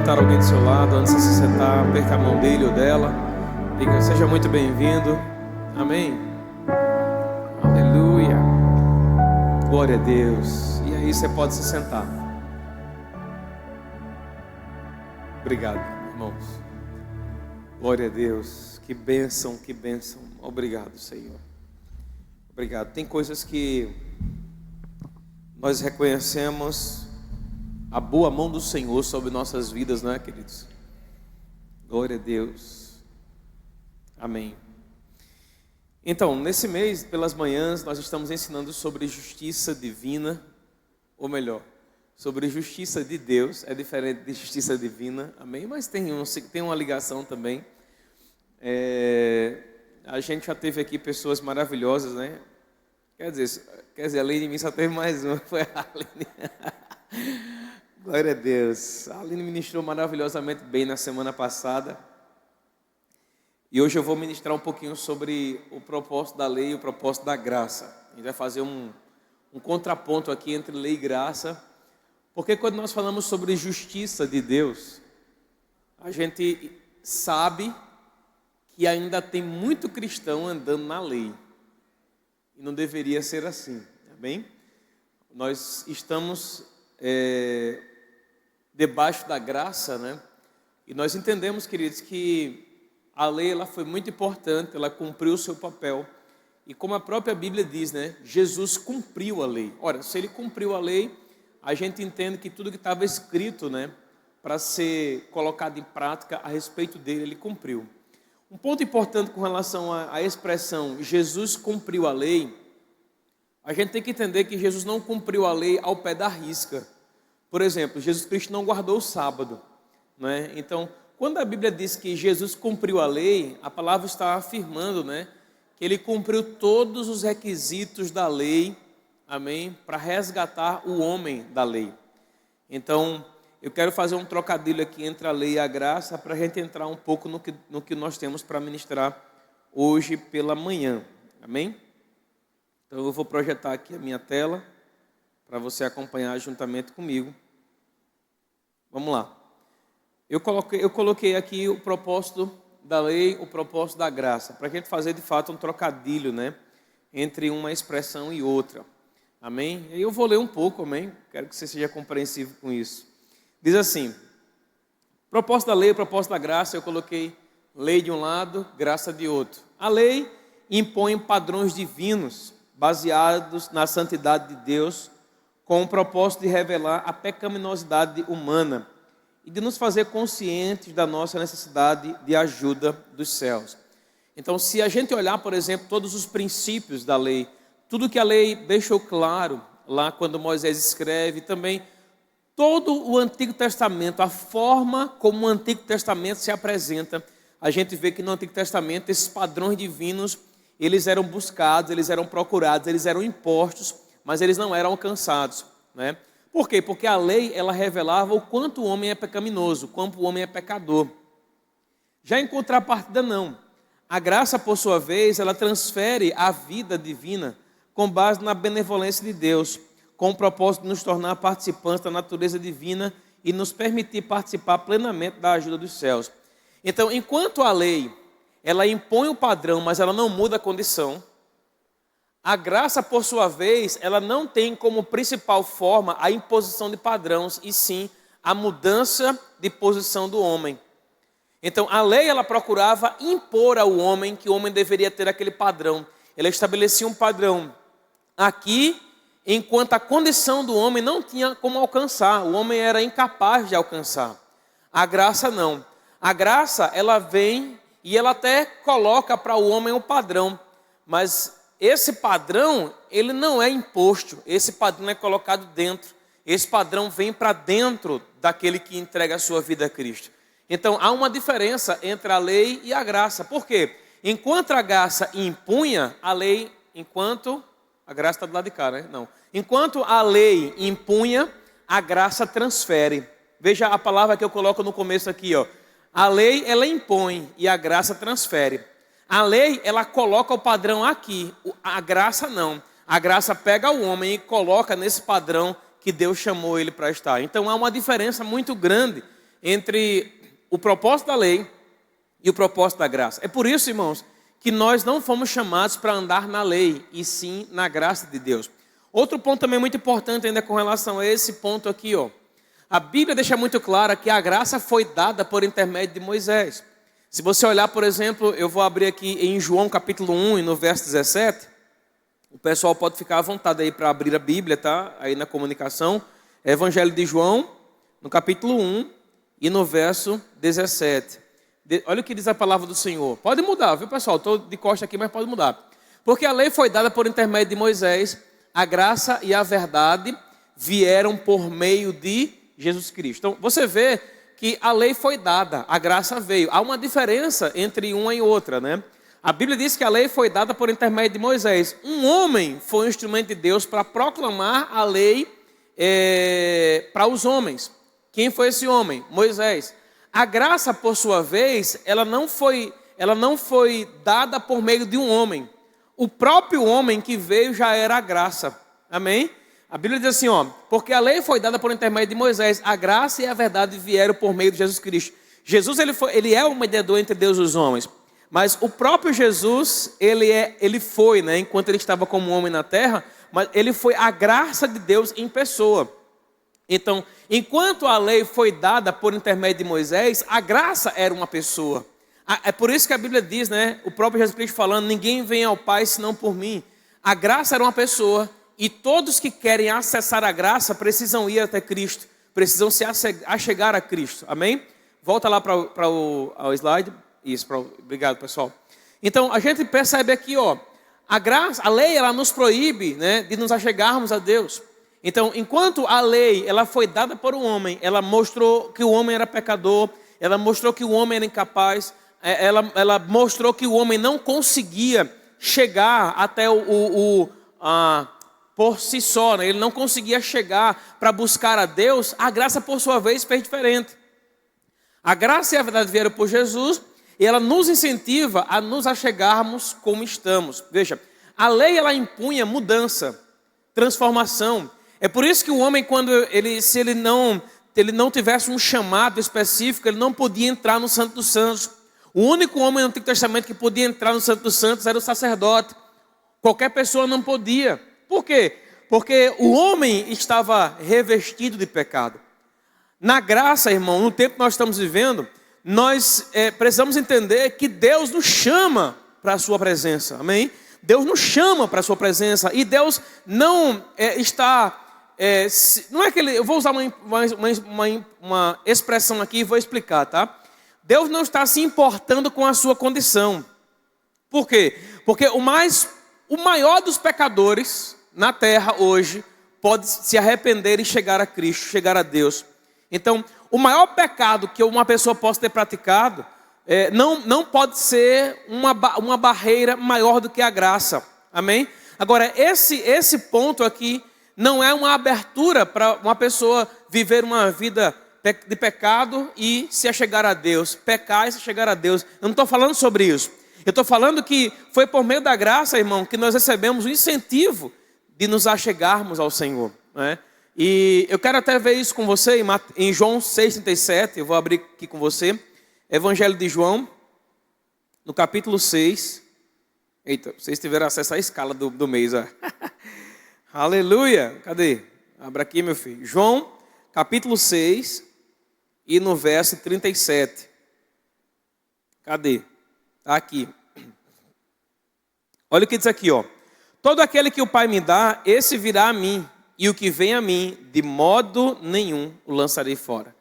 cumprimentar alguém do seu lado, antes de se sentar, aperta a mão dele ou dela. Diga, seja muito bem-vindo. Amém. Aleluia. Glória a Deus. E aí você pode se sentar. Obrigado, irmãos. Glória a Deus. Que bênção, que bênção. Obrigado, Senhor. Obrigado. Tem coisas que nós reconhecemos a boa mão do Senhor sobre nossas vidas, né, queridos? Glória a Deus. Amém. Então, nesse mês, pelas manhãs, nós estamos ensinando sobre justiça divina, ou melhor, sobre justiça de Deus. É diferente de justiça divina, amém? Mas tem uma ligação também. A gente já teve aqui pessoas maravilhosas, né? Quer dizer, além de mim só teve mais uma, foi a Aline. Glória a Deus. A Aline ministrou maravilhosamente bem na semana passada. E hoje eu vou ministrar um pouquinho sobre o propósito da lei e o propósito da graça. A gente vai fazer um contraponto aqui entre lei e graça. Porque quando nós falamos sobre justiça de Deus, a gente sabe que ainda tem muito cristão andando na lei. E não deveria ser assim, tá bem? Nós estamos debaixo da graça, né? E nós entendemos, queridos, que a lei ela foi muito importante, ela cumpriu o seu papel. E como a própria Bíblia diz, né? Jesus cumpriu a lei. Ora, se ele cumpriu a lei, a gente entende que tudo que estava escrito, né, para ser colocado em prática a respeito dele, ele cumpriu. Um ponto importante com relação à expressão Jesus cumpriu a lei, a gente tem que entender que Jesus não cumpriu a lei ao pé da risca. Por exemplo, Jesus Cristo não guardou o sábado, né? Então, quando a Bíblia diz que Jesus cumpriu a lei, a palavra está afirmando, né, que ele cumpriu todos os requisitos da lei, amém, para resgatar o homem da lei. Então, eu quero fazer um trocadilho aqui entre a lei e a graça, para a gente entrar um pouco no que nós temos para ministrar hoje pela manhã, amém? Então, eu vou projetar aqui a minha tela, para você acompanhar juntamente comigo. Vamos lá. Eu coloquei aqui o propósito da lei, o propósito da graça, para a gente fazer de fato um trocadilho, né, entre uma expressão e outra. Amém? E eu vou ler um pouco, amém? Quero que você seja compreensivo com isso. Diz assim: propósito da lei, o propósito da graça, eu coloquei lei de um lado, graça de outro. A lei impõe padrões divinos, baseados na santidade de Deus, com o propósito de revelar a pecaminosidade humana e de nos fazer conscientes da nossa necessidade de ajuda dos céus. Então, se a gente olhar, por exemplo, todos os princípios da lei, tudo que a lei deixou claro lá quando Moisés escreve, também todo o Antigo Testamento, a forma como o Antigo Testamento se apresenta, a gente vê que no Antigo Testamento esses padrões divinos, eles eram buscados, eles eram procurados, eles eram impostos, mas eles não eram alcançados, né? Por quê? Porque a lei, ela revelava o quanto o homem é pecaminoso, o quanto o homem é pecador. Já em contrapartida, não. A graça, por sua vez, ela transfere a vida divina com base na benevolência de Deus, com o propósito de nos tornar participantes da natureza divina e nos permitir participar plenamente da ajuda dos céus. Então, enquanto a lei, ela impõe o padrão, mas ela não muda a condição, a graça, por sua vez, ela não tem como principal forma a imposição de padrões, e sim a mudança de posição do homem. Então, a lei, ela procurava impor ao homem que o homem deveria ter aquele padrão. Ela estabelecia um padrão aqui, enquanto a condição do homem não tinha como alcançar. O homem era incapaz de alcançar. A graça não. A graça, ela vem e ela até coloca para o homem um padrão, mas esse padrão, ele não é imposto, esse padrão é colocado dentro, esse padrão vem para dentro daquele que entrega a sua vida a Cristo. Então, há uma diferença entre a lei e a graça. Por quê? Enquanto a graça impunha, a lei, a graça está do lado de cá, né? Não. Enquanto a lei impunha, a graça transfere. Veja a palavra que eu coloco no começo aqui, ó. A lei, ela impõe e a graça transfere. A lei, ela coloca o padrão aqui, a graça não. A graça pega o homem e coloca nesse padrão que Deus chamou ele para estar. Então há uma diferença muito grande entre o propósito da lei e o propósito da graça. É por isso, irmãos, que nós não fomos chamados para andar na lei, e sim na graça de Deus. Outro ponto também muito importante ainda com relação a esse ponto aqui, ó. A Bíblia deixa muito clara que a graça foi dada por intermédio de Moisés. Se você olhar, por exemplo, eu vou abrir aqui em João capítulo 1 e no verso 17. O pessoal pode ficar à vontade aí para abrir a Bíblia, tá? Aí na comunicação. Evangelho de João, no capítulo 1 e no verso 17. Olha o que diz a palavra do Senhor. Pode mudar, viu, pessoal? Estou de costa aqui, mas pode mudar. Porque a lei foi dada por intermédio de Moisés, a graça e a verdade vieram por meio de Jesus Cristo. Então, você vê que a lei foi dada, a graça veio. Há uma diferença entre uma e outra, né? A Bíblia diz que a lei foi dada por intermédio de Moisés. Um homem foi um instrumento de Deus para proclamar a lei para os homens. Quem foi esse homem? Moisés. A graça, por sua vez, ela não foi dada por meio de um homem. O próprio homem que veio já era a graça. Amém? A Bíblia diz assim, ó, porque a lei foi dada por intermédio de Moisés, a graça e a verdade vieram por meio de Jesus Cristo. Jesus, ele é o mediador entre Deus e os homens, mas o próprio Jesus, ele foi, né, enquanto ele estava como homem na terra, mas ele foi a graça de Deus em pessoa. Então, enquanto a lei foi dada por intermédio de Moisés, a graça era uma pessoa. É por isso que a Bíblia diz, né, o próprio Jesus Cristo falando, ninguém vem ao Pai senão por mim. A graça era uma pessoa. E todos que querem acessar a graça precisam ir até Cristo, precisam se achegar a Cristo, amém? Volta lá para o slide, isso, obrigado pessoal. Então a gente percebe aqui, ó, a lei ela nos proíbe, né, de nos achegarmos a Deus. Então enquanto a lei ela foi dada por um homem, ela mostrou que o homem era pecador, ela mostrou que o homem era incapaz, ela mostrou que o homem não conseguia chegar até por si só, né? Ele não conseguia chegar para buscar a Deus. A graça, por sua vez, fez diferente. A graça e a verdade vieram por Jesus e ela nos incentiva a nos achegarmos como estamos. Veja, a lei ela impunha mudança, transformação. É por isso que o homem, se ele não tivesse um chamado específico, ele não podia entrar no Santo dos Santos. O único homem no Antigo Testamento que podia entrar no Santo dos Santos era o sacerdote. Qualquer pessoa não podia. Por quê? Porque o homem estava revestido de pecado. Na graça, irmão, no tempo que nós estamos vivendo, nós precisamos entender que Deus nos chama para a sua presença, amém? Deus nos chama para a sua presença e Deus não está... não é que ele... Eu vou usar uma expressão aqui e vou explicar, tá? Deus não está se importando com a sua condição. Por quê? Porque o maior dos pecadores na terra hoje pode se arrepender e chegar a Cristo, chegar a Deus. Então, o maior pecado que uma pessoa possa ter praticado não pode ser uma barreira maior do que a graça. Amém? Agora, esse ponto aqui não é uma abertura para uma pessoa viver uma vida de pecado e se achegar a Deus. Pecar e se chegar a Deus. Eu não estou falando sobre isso. Eu estou falando que foi por meio da graça, irmão, que nós recebemos o incentivo de nos achegarmos ao Senhor, né? E eu quero até ver isso com você em João 6,37, eu vou abrir aqui com você, Evangelho de João, no capítulo 6, eita, vocês tiveram acesso à escala do mês, ó. Aleluia, cadê? Abra aqui, meu filho, João, capítulo 6, e no verso 37, cadê? Está aqui, olha o que diz aqui, ó. Todo aquele que o Pai me dá, esse virá a mim, e o que vem a mim, de modo nenhum o lançarei fora.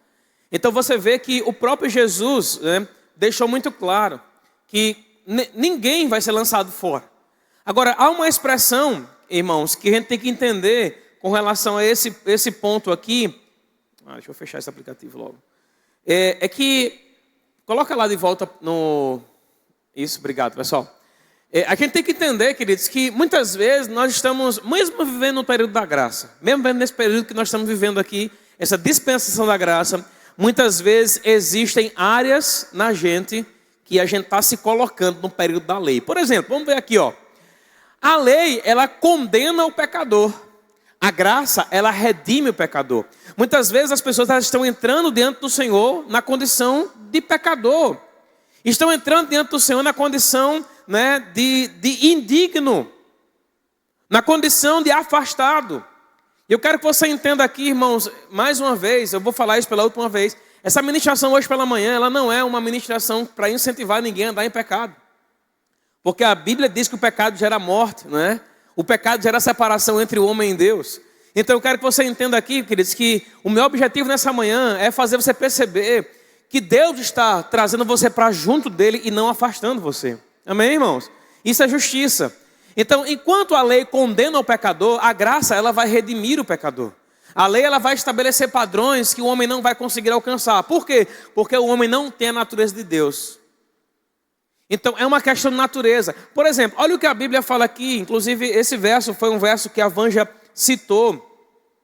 Então você vê que o próprio Jesus, né, deixou muito claro que ninguém vai ser lançado fora. Agora, há uma expressão, irmãos, que a gente tem que entender com relação a esse ponto aqui. Deixa eu fechar esse aplicativo logo. É que, coloca lá de volta no... Isso, obrigado, pessoal. A gente tem que entender, queridos, que muitas vezes nós estamos, mesmo vivendo no período da graça, mesmo nesse período que nós estamos vivendo aqui, essa dispensação da graça, muitas vezes existem áreas na gente que a gente está se colocando no período da lei. Por exemplo, vamos ver aqui, ó. A lei, ela condena o pecador. A graça, ela redime o pecador. Muitas vezes as pessoas elas estão entrando diante do Senhor na condição de pecador. Estão entrando diante do Senhor na condição, né, de indigno. Na condição de afastado. Eu quero que você entenda aqui, irmãos, mais uma vez, eu vou falar isso pela última vez. Essa ministração hoje pela manhã, ela não é uma ministração para incentivar ninguém a andar em pecado. Porque a Bíblia diz que o pecado gera morte, não é? O pecado gera separação entre o homem e Deus. Então eu quero que você entenda aqui, queridos, que o meu objetivo nessa manhã é fazer você perceber que Deus está trazendo você para junto dele e não afastando você. Amém, irmãos? Isso é justiça. Então, enquanto a lei condena o pecador, a graça ela vai redimir o pecador. A lei ela vai estabelecer padrões que o homem não vai conseguir alcançar. Por quê? Porque o homem não tem a natureza de Deus. Então, é uma questão de natureza. Por exemplo, olha o que a Bíblia fala aqui. Inclusive, esse verso foi um verso que a Vanja citou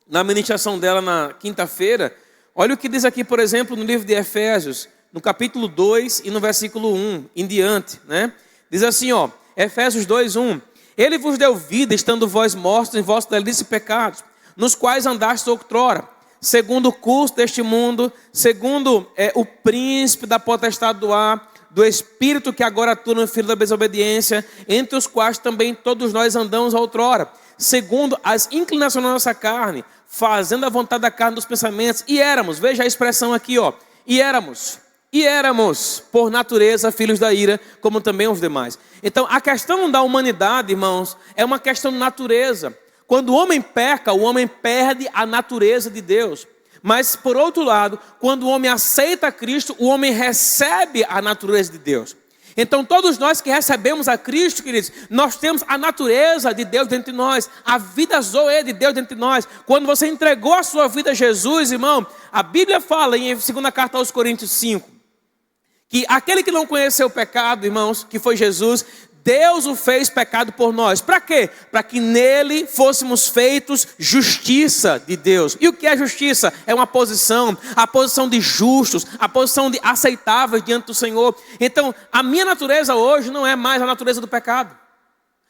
na ministração dela na quinta-feira. Olha o que diz aqui, por exemplo, no livro de Efésios, no capítulo 2 e no versículo 1 em diante, né? Diz assim, ó, Efésios 2, 1. Ele vos deu vida, estando vós mortos em vossos delitos e pecados, nos quais andastes outrora, segundo o curso deste mundo, segundo o príncipe da potestade do ar, do espírito que agora atua no filho da desobediência, entre os quais também todos nós andamos outrora, segundo as inclinações da nossa carne, fazendo a vontade da carne dos pensamentos, e éramos, veja a expressão aqui, ó, e éramos, por natureza, filhos da ira, como também os demais. Então, a questão da humanidade, irmãos, é uma questão de natureza. Quando o homem peca, o homem perde a natureza de Deus. Mas, por outro lado, quando o homem aceita Cristo, o homem recebe a natureza de Deus. Então, todos nós que recebemos a Cristo, queridos, nós temos a natureza de Deus dentro de nós, a vida zoe de Deus dentro de nós. Quando você entregou a sua vida a Jesus, irmão, a Bíblia fala em 2ª carta aos Coríntios 5, que aquele que não conheceu o pecado, irmãos, que foi Jesus, Deus o fez pecado por nós. Para quê? Para que nele fôssemos feitos justiça de Deus. E o que é justiça? É uma posição, a posição de justos, a posição de aceitáveis diante do Senhor. Então, a minha natureza hoje não é mais a natureza do pecado.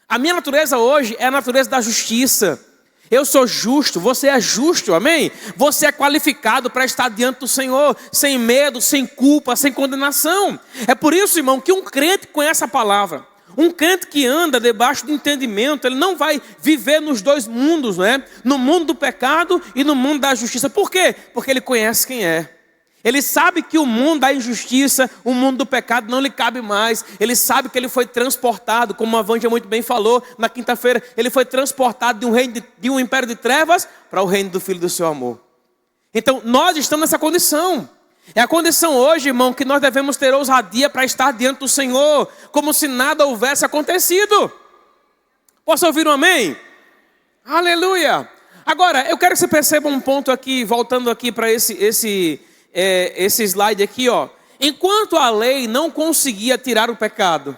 A minha natureza hoje é a natureza da justiça. Eu sou justo, você é justo, amém? Você é qualificado para estar diante do Senhor, sem medo, sem culpa, sem condenação. É por isso, irmão, que um crente conhece a palavra. Um crente que anda debaixo do entendimento, ele não vai viver nos dois mundos, né? No mundo do pecado e no mundo da justiça. Por quê? Porque ele conhece quem é. Ele sabe que o mundo da injustiça, o mundo do pecado não lhe cabe mais. Ele sabe que ele foi transportado, como a Vanja muito bem falou na quinta-feira, ele foi transportado de um império de trevas para o reino do Filho do seu amor. Então, nós estamos nessa condição. É a condição hoje, irmão, que nós devemos ter ousadia para estar diante do Senhor, como se nada houvesse acontecido. Posso ouvir um amém? Aleluia! Agora, eu quero que você perceba um ponto aqui, voltando aqui para esse slide aqui, ó. Enquanto a lei não conseguia tirar o pecado,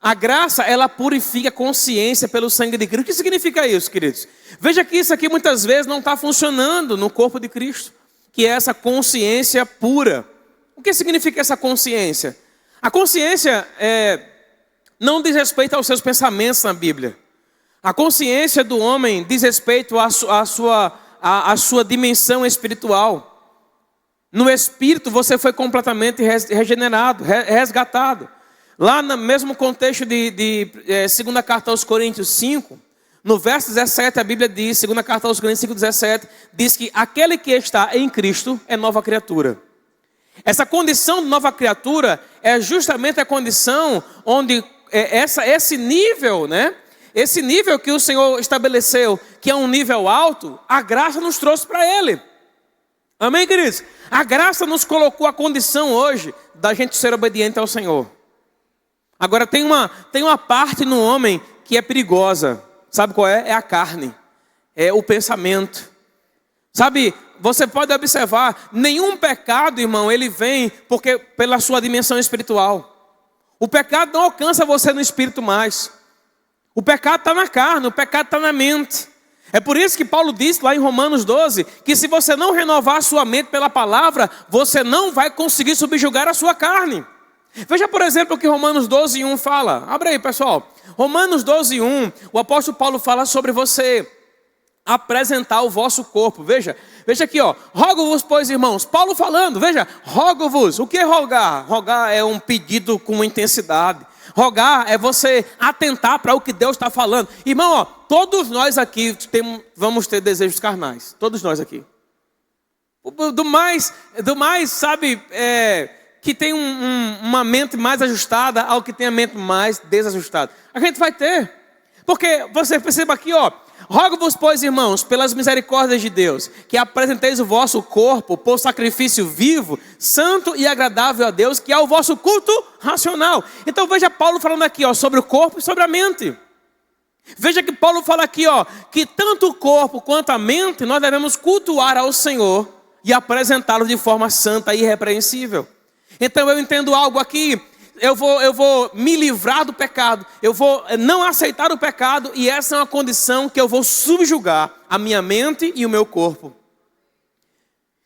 a graça, ela purifica a consciência pelo sangue de Cristo. O que significa isso, queridos? Veja que isso aqui muitas vezes não está funcionando no corpo de Cristo, que é essa consciência pura. O que significa essa consciência? A consciência não diz respeito aos seus pensamentos na Bíblia. A consciência do homem diz respeito à sua dimensão espiritual. No Espírito você foi completamente regenerado, resgatado. Lá no mesmo contexto de 2ª carta aos Coríntios 5, no verso 17 a Bíblia diz, 2ª carta aos Coríntios 5:17, diz que aquele que está em Cristo é nova criatura. Essa condição de nova criatura é justamente a condição onde esse nível, né? Esse nível que o Senhor estabeleceu, que é um nível alto, a graça nos trouxe para ele. Amém, queridos? A graça nos colocou a condição hoje da gente ser obediente ao Senhor. Agora tem uma parte no homem que é perigosa. Sabe qual é? É a carne. É o pensamento. Sabe, você pode observar, nenhum pecado, irmão, ele vem pela sua dimensão espiritual. O pecado não alcança você no espírito mais. O pecado está na carne, o pecado está na mente. É por isso que Paulo disse lá em Romanos 12, que se você não renovar a sua mente pela palavra, você não vai conseguir subjugar a sua carne. Veja, por exemplo, o que Romanos 12:1 fala. Abre aí, pessoal. Romanos 12:1, o apóstolo Paulo fala sobre você apresentar o vosso corpo. Veja aqui, ó. Rogo-vos, pois, irmãos. Paulo falando, veja, rogo-vos. O que é rogar? Rogar é um pedido com intensidade. Rogar é você atentar para o que Deus está falando. Irmão, ó, todos nós aqui vamos ter desejos carnais. Todos nós aqui. Do mais, sabe, que tem uma mente mais ajustada ao que tem a mente mais desajustada. A gente vai ter. Porque você perceba aqui, ó. Rogo-vos, pois, irmãos, pelas misericórdias de Deus, que apresenteis o vosso corpo por sacrifício vivo, santo e agradável a Deus, que é o vosso culto racional. Então veja Paulo falando aqui, ó, sobre o corpo e sobre a mente. Veja que Paulo fala aqui, ó, que tanto o corpo quanto a mente nós devemos cultuar ao Senhor e apresentá-lo de forma santa e irrepreensível. Então eu entendo algo aqui. Eu vou me livrar do pecado, eu vou não aceitar o pecado, e essa é uma condição que eu vou subjugar a minha mente e o meu corpo.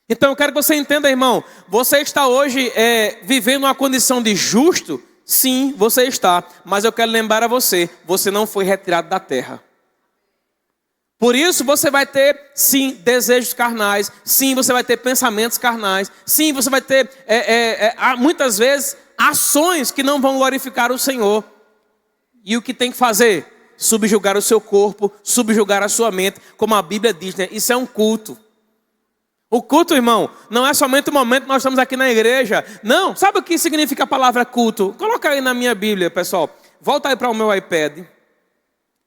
Então eu quero que você entenda, irmão, você está hoje vivendo uma condição de justo? Sim, você está, mas eu quero lembrar a você, você não foi retirado da terra. Por isso você vai ter, sim, desejos carnais, sim, você vai ter pensamentos carnais, sim, você vai ter, muitas vezes, ações que não vão glorificar o Senhor. E o que tem que fazer? Subjugar o seu corpo, subjugar a sua mente, como a Bíblia diz, né? Isso é um culto. O culto, irmão, não é somente o momento que nós estamos aqui na igreja. Não, sabe o que significa a palavra culto? Coloca aí na minha Bíblia, pessoal. Volta aí para o meu iPad.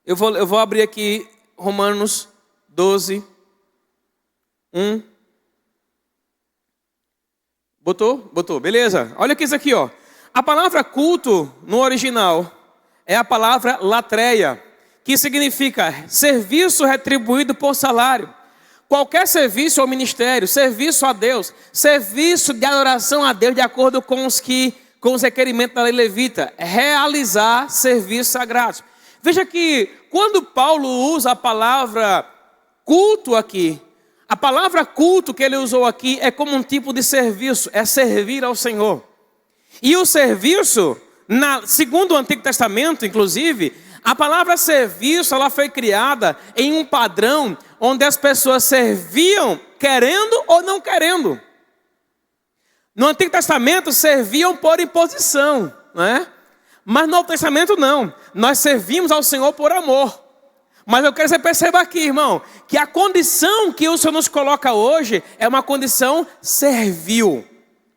Eu vou abrir aqui Romanos 12, 1. Botou, beleza. Olha aqui isso aqui, ó. A palavra culto, no original, é a palavra latreia, que significa serviço retribuído por salário. Qualquer serviço ou ministério, serviço a Deus, serviço de adoração a Deus, de acordo com os requerimentos da lei levita, realizar serviços sagrados. Veja que quando Paulo usa a palavra culto aqui, a palavra culto que ele usou aqui é como um tipo de serviço, é servir ao Senhor. E o serviço, segundo o Antigo Testamento, inclusive, a palavra serviço, ela foi criada em um padrão onde as pessoas serviam querendo ou não querendo. No Antigo Testamento, serviam por imposição, né? Mas no Novo Testamento não, nós servimos ao Senhor por amor. Mas eu quero que você perceba aqui, irmão, que a condição que o Senhor nos coloca hoje é uma condição servil.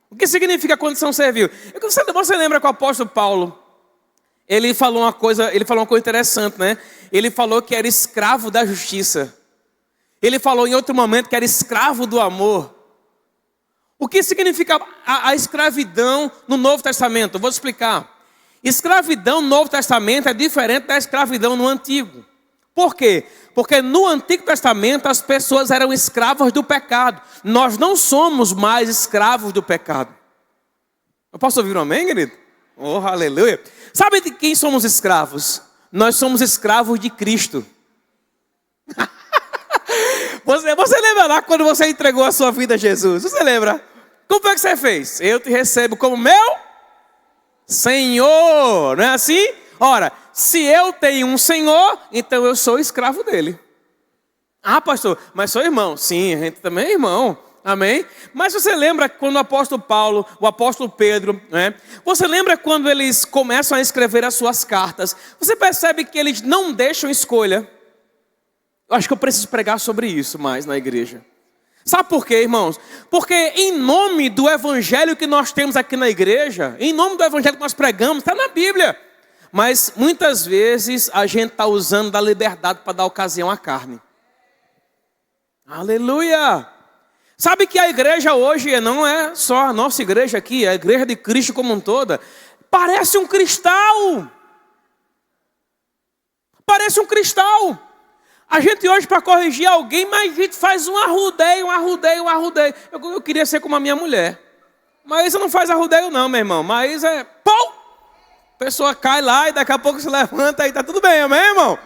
O que significa a condição servil? Você lembra que o apóstolo Paulo, ele falou uma coisa interessante, né? Ele falou que era escravo da justiça. Ele falou em outro momento que era escravo do amor. O que significa a escravidão no Novo Testamento? Eu vou explicar. Escravidão no Novo Testamento é diferente da escravidão no Antigo. Por quê? Porque no Antigo Testamento as pessoas eram escravas do pecado. Nós não somos mais escravos do pecado. Eu posso ouvir um amém, querido? Oh, aleluia. Sabe de quem somos escravos? Nós somos escravos de Cristo. Você lembra lá quando você entregou a sua vida a Jesus? Você lembra? Como é que você fez? Eu te recebo como meu Senhor. Não é assim? Ora, se eu tenho um Senhor, então eu sou escravo dele. Ah, pastor, mas sou irmão. Sim, a gente também é irmão. Amém? Mas você lembra quando o apóstolo Paulo, o apóstolo Pedro, né? Você lembra quando eles começam a escrever as suas cartas? Você percebe que eles não deixam escolha. Eu acho que eu preciso pregar sobre isso mais na igreja. Sabe por quê, irmãos? Porque em nome do evangelho que nós temos aqui na igreja, em nome do evangelho que nós pregamos, está na Bíblia. Mas muitas vezes a gente está usando da liberdade para dar ocasião à carne. Aleluia! Sabe que a igreja hoje não é só a nossa igreja aqui, a igreja de Cristo como um todo. Parece um cristal. Parece um cristal. A gente hoje para corrigir alguém, mas a gente faz um arrudeio. Eu queria ser como a minha mulher. Mas isso não faz arrudeio não, meu irmão. Mas é pau! A pessoa cai lá e daqui a pouco se levanta e está tudo bem, amém, irmão?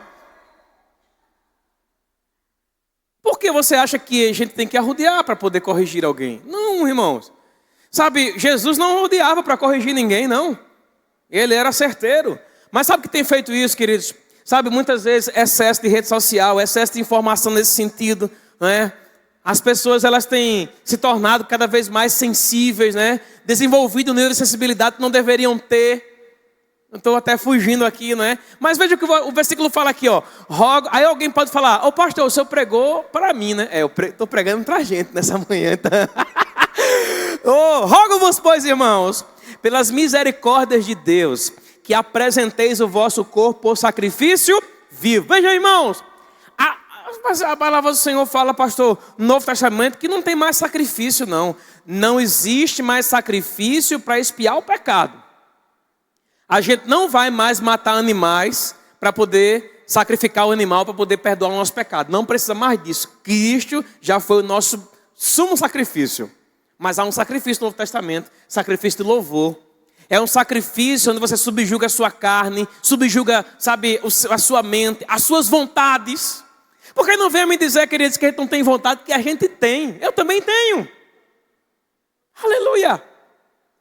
Por que você acha que a gente tem que arrodear para poder corrigir alguém? Não, irmãos. Sabe, Jesus não arrodeava para corrigir ninguém, não. Ele era certeiro. Mas sabe o que tem feito isso, queridos? Sabe, muitas vezes excesso de rede social, excesso de informação nesse sentido, né? As pessoas, elas têm se tornado cada vez mais sensíveis, né? Desenvolvido um nível de sensibilidade que não deveriam ter. Estou até fugindo aqui, não é? Mas veja o que o versículo fala aqui, ó. Rogo, aí alguém pode falar, ô pastor, o senhor pregou para mim, né? Eu estou pregando para a gente nessa manhã. Tá? Rogo-vos, pois, irmãos, pelas misericórdias de Deus, que apresenteis o vosso corpo por sacrifício vivo. Veja, irmãos, a palavra do Senhor fala, pastor, no Novo Testamento, que não tem mais sacrifício, não. Não existe mais sacrifício para expiar o pecado. A gente não vai mais matar animais para poder sacrificar o animal, para poder perdoar o nosso pecado. Não precisa mais disso. Cristo já foi o nosso sumo sacrifício. Mas há um sacrifício no Novo Testamento, sacrifício de louvor. É um sacrifício onde você subjuga a sua carne, subjuga, sabe, a sua mente, as suas vontades. Porque não venha me dizer, queridos, que a gente não tem vontade, que a gente tem. Eu também tenho. Aleluia.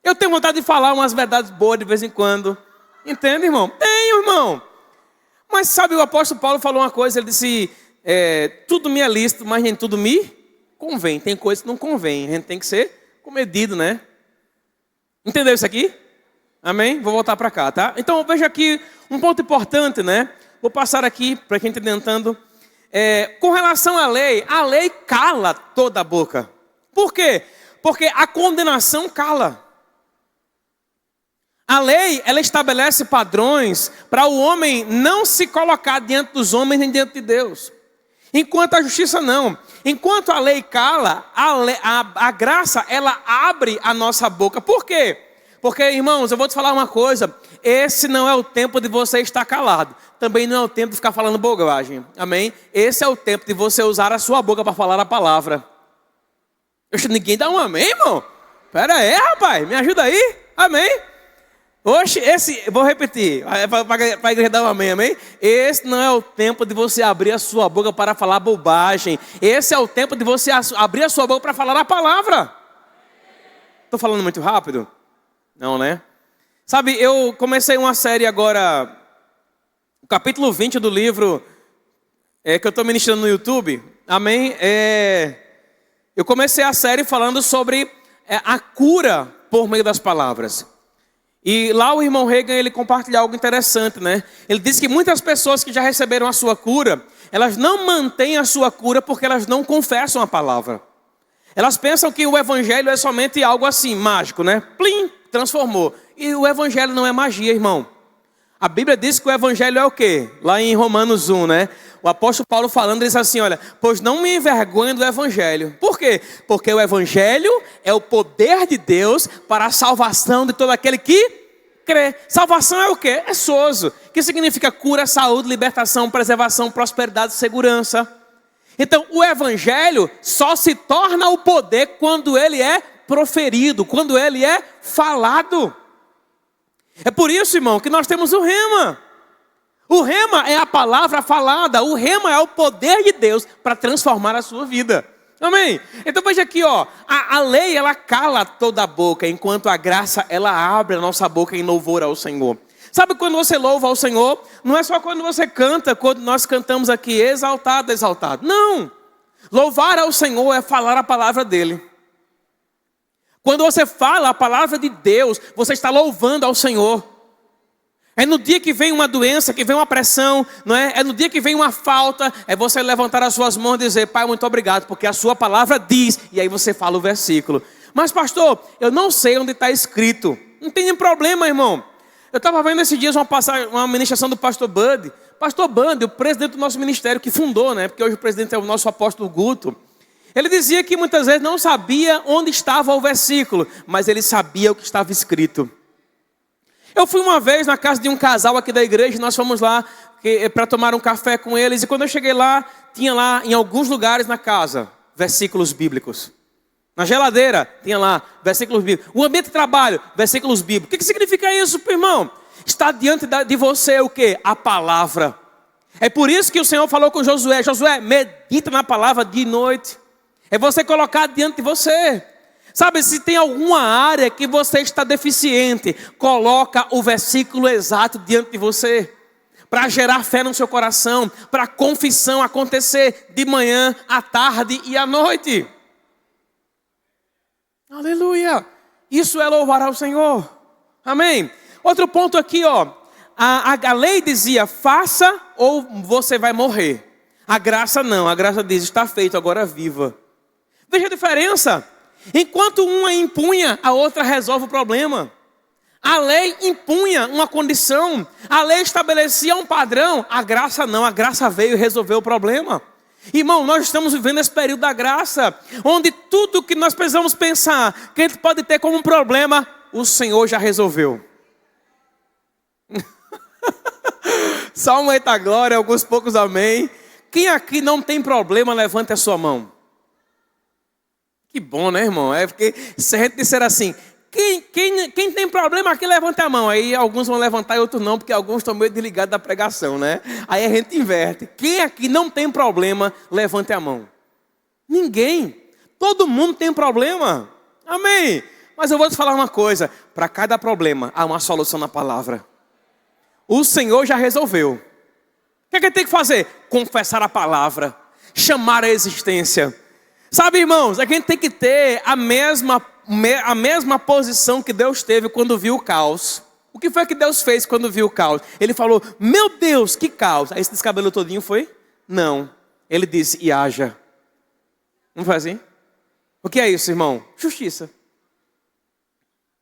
Eu tenho vontade de falar umas verdades boas de vez em quando. Entende, irmão? Tenho, irmão. Mas sabe, o apóstolo Paulo falou uma coisa, ele disse, tudo me é lícito, mas nem tudo me convém. Tem coisas que não convém, a gente tem que ser comedido, né? Entendeu isso aqui? Amém? Vou voltar para cá, tá? Então, veja aqui um ponto importante, né? Vou passar aqui para quem está tentando. Com relação à lei cala toda a boca. Por quê? Porque a condenação cala. A lei, ela estabelece padrões para o homem não se colocar diante dos homens nem diante de Deus. Enquanto a justiça não. Enquanto a lei cala, a graça, ela abre a nossa boca. Por quê? Porque, irmãos, eu vou te falar uma coisa. Esse não é o tempo de você estar calado. Também não é o tempo de ficar falando bobagem. Amém? Esse é o tempo de você usar a sua boca para falar a palavra. Ninguém dá um amém, irmão? Pera aí, rapaz. Me ajuda aí. Amém? Oxe, vou repetir, para a igreja dar um amém, amém? Esse não é o tempo de você abrir a sua boca para falar bobagem. Esse é o tempo de você abrir a sua boca para falar a palavra. Estou falando muito rápido? Não, né? Sabe, eu comecei uma série agora, o capítulo 20 do livro que eu estou ministrando no YouTube, amém? Eu comecei a série falando sobre a cura por meio das palavras. E lá o irmão Reagan, ele compartilhou algo interessante, né? Ele disse que muitas pessoas que já receberam a sua cura, elas não mantêm a sua cura porque elas não confessam a palavra. Elas pensam que o evangelho é somente algo assim, mágico, né? Plim, transformou. E o evangelho não é magia, irmão. A Bíblia diz que o evangelho é o quê? Lá em Romanos 1, né? O apóstolo Paulo falando, diz assim, olha, pois não me envergonho do evangelho. Por quê? Porque o evangelho é o poder de Deus para a salvação de todo aquele que crê. Salvação é o quê? É sozo. Que significa cura, saúde, libertação, preservação, prosperidade, segurança. Então, o evangelho só se torna o poder quando ele é proferido, quando ele é falado. É por isso, irmão, que nós temos o rema. O rema é a palavra falada. O rema é o poder de Deus para transformar a sua vida. Amém? Então veja aqui, ó. A lei, ela cala toda a boca, enquanto a graça, ela abre a nossa boca em louvor ao Senhor. Sabe quando você louva ao Senhor? Não é só quando você canta, quando nós cantamos aqui, exaltado, exaltado. Não. Louvar ao Senhor é falar a palavra dEle. Quando você fala a palavra de Deus, você está louvando ao Senhor. É no dia que vem uma doença, que vem uma pressão, não é? É no dia que vem uma falta, é você levantar as suas mãos e dizer, Pai, muito obrigado, porque a sua palavra diz, e aí você fala o versículo. Mas pastor, eu não sei onde está escrito. Não tem nenhum problema, irmão. Eu estava vendo esses dias uma ministração do pastor Bud. Pastor Bud, o presidente do nosso ministério, que fundou, né? Porque hoje o presidente é o nosso apóstolo Guto. Ele dizia que muitas vezes não sabia onde estava o versículo, mas ele sabia o que estava escrito. Eu fui uma vez na casa de um casal aqui da igreja, nós fomos lá para tomar um café com eles, e quando eu cheguei lá, tinha lá em alguns lugares na casa, versículos bíblicos. Na geladeira, tinha lá, versículos bíblicos. O ambiente de trabalho, versículos bíblicos. O que significa isso, irmão? Está diante de você o quê? A palavra. É por isso que o Senhor falou com Josué, Josué, medita na palavra de noite. É você colocar diante de você. Sabe, se tem alguma área que você está deficiente, coloca o versículo exato diante de você. para gerar fé no seu coração, para a confissão acontecer de manhã, à tarde e à noite. Aleluia! Isso é louvar ao Senhor. Amém? Outro ponto aqui, ó. A lei dizia, faça ou você vai morrer. A graça não, a graça diz, está feito, agora viva. Veja a diferença. Enquanto uma impunha, a outra resolve o problema. A lei impunha uma condição, a lei estabelecia um padrão, a graça não, a graça veio e resolveu o problema. Irmão, nós estamos vivendo esse período da graça, onde tudo que nós precisamos pensar, que a gente pode ter como um problema, o Senhor já resolveu. Só um eita glória, alguns poucos amém. Quem aqui não tem problema, levante a sua mão. Que bom, né, irmão? É porque se a gente disser assim, quem tem problema aqui, levanta a mão. Aí alguns vão levantar e outros não, porque alguns estão meio desligados da pregação, né? Aí a gente inverte. Quem aqui não tem problema, levante a mão. Ninguém. Todo mundo tem problema. Amém? Mas eu vou te falar uma coisa. Para cada problema, há uma solução na palavra. O Senhor já resolveu. O que é que tem que fazer? Confessar a palavra. Chamar a existência. Sabe, irmãos, a gente tem que ter a mesma posição que Deus teve quando viu o caos. O que foi que Deus fez quando viu o caos? Ele falou, meu Deus, que caos. Aí se descabelou todinho, foi? Não. Ele disse, e haja. Não foi assim? O que é isso, irmão? Justiça.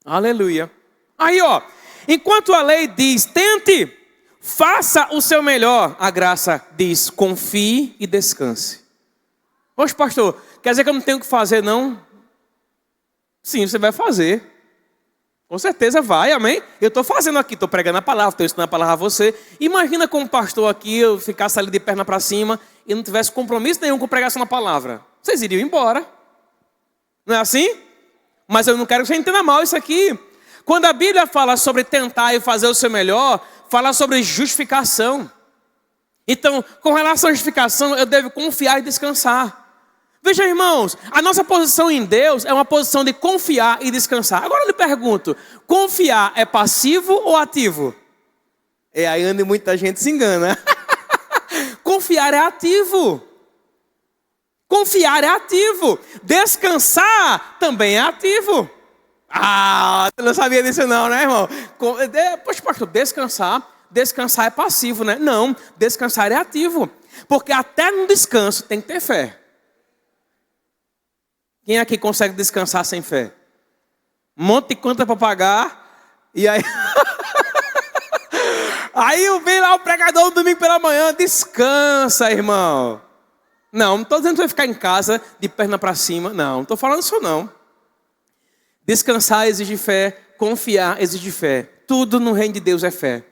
Aleluia. Aí, ó. Enquanto a lei diz, tente, faça o seu melhor. A graça diz, confie e descanse. Poxa, pastor, quer dizer que eu não tenho o que fazer, não? Sim, você vai fazer. Com certeza vai, amém? Eu estou fazendo aqui, estou pregando a palavra, estou ensinando a palavra a você. Imagina como pastor aqui, eu ficasse ali de perna para cima e não tivesse compromisso nenhum com pregação na palavra. Vocês iriam embora. Não é assim? Mas eu não quero que você entenda mal isso aqui. Quando a Bíblia fala sobre tentar e fazer o seu melhor, fala sobre justificação. Então, com relação à justificação, eu devo confiar e descansar. Veja, irmãos, a nossa posição em Deus é uma posição de confiar e descansar. Agora eu lhe pergunto, confiar é passivo ou ativo? É aí onde muita gente se engana. Confiar é ativo. Confiar é ativo. Descansar também é ativo. Ah, você não sabia disso não, né, irmão? Poxa, pastor, descansar é passivo, né? Não, descansar é ativo. Porque até no descanso tem que ter fé. Quem aqui consegue descansar sem fé? Um monte de conta para pagar. E aí... aí vem lá o pregador no domingo pela manhã. Descansa, irmão. Não estou dizendo que vai ficar em casa de perna para cima. Não estou falando isso não. Descansar exige fé. Confiar exige fé. Tudo no reino de Deus é fé.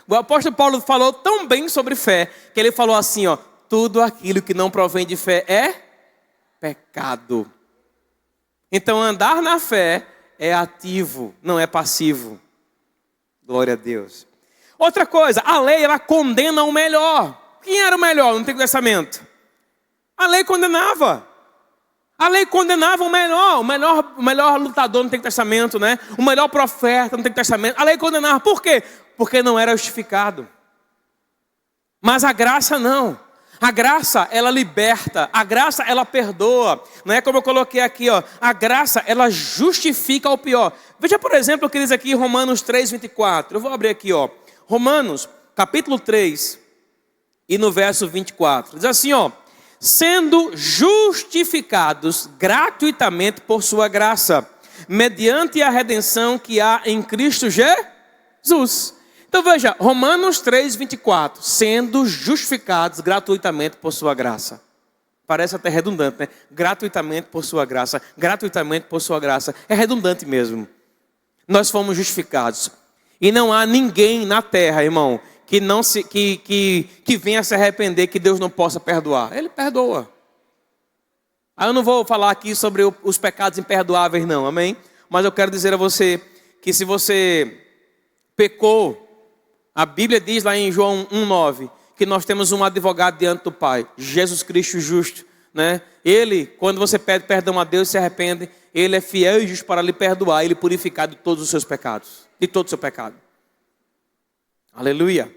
O apóstolo Paulo falou tão bem sobre fé, que ele falou assim, ó, tudo aquilo que não provém de fé é pecado. Então andar na fé é ativo, não é passivo. Glória a Deus. Outra coisa, a lei ela condena o melhor. Quem era o melhor no Antigo Testamento? A lei condenava. A lei condenava o melhor lutador no Antigo Testamento, né? O melhor profeta no Antigo Testamento. A lei condenava. Por quê? Porque não era justificado. Mas a graça não. A graça, ela liberta. A graça, ela perdoa. Não é como eu coloquei aqui, ó. A graça, ela justifica o pior. Veja, por exemplo, o que diz aqui em Romanos 3:24. Eu vou abrir aqui, ó. Romanos, capítulo 3, e no verso 24. Diz assim, ó. Sendo justificados gratuitamente por sua graça, mediante a redenção que há em Cristo Jesus. Então veja, Romanos 3:24, sendo justificados gratuitamente por sua graça. Parece até redundante, né? Gratuitamente por sua graça, gratuitamente por sua graça. É redundante mesmo. Nós fomos justificados. E não há ninguém na terra, irmão, que venha se arrepender, que Deus não possa perdoar. Ele perdoa. Aí eu não vou falar aqui sobre os pecados imperdoáveis não, amém? Mas eu quero dizer a você que se você pecou, a Bíblia diz lá em João 1:9 que nós temos um advogado diante do Pai, Jesus Cristo justo, né? Ele, quando você pede perdão a Deus e se arrepende, Ele é fiel e justo para lhe perdoar, Ele purificar de todos os seus pecados, de todo o seu pecado. Aleluia.